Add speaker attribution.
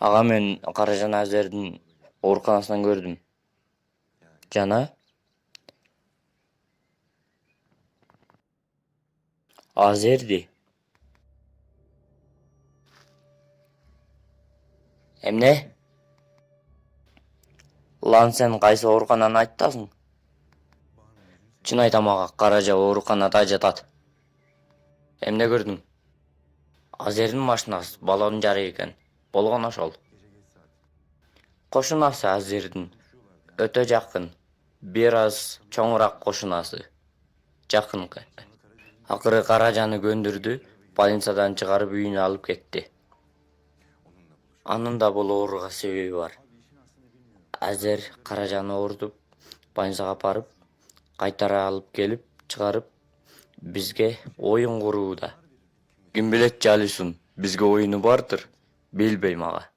Speaker 1: Ага, мен Каражан Азердин ооруканасынан көрдүм. Жана Азерди. Эмне? Лан сен кайсы оорукананы айтасың? Чын айтам ага, Каража ооруканада жатат. Эмне көрдүң? Азердин машинасы балонун жары экен. Болгон ошол. Кошунасы Азердин өтө жакын. Бир аз чоңураак кошунасы. Жакынкы. Акыры Каражаны көндүрдү, больницадан чыгарып үйүнө алып кетти. Анын да бул ооруга себеби бар. Азер Каражаны оорутуп, больницага апарып, кайтара алып келип, чыгарып, бизге оюн курууда. Ким билет, Жалисун, бизге оюну бардыр, билбейм ага.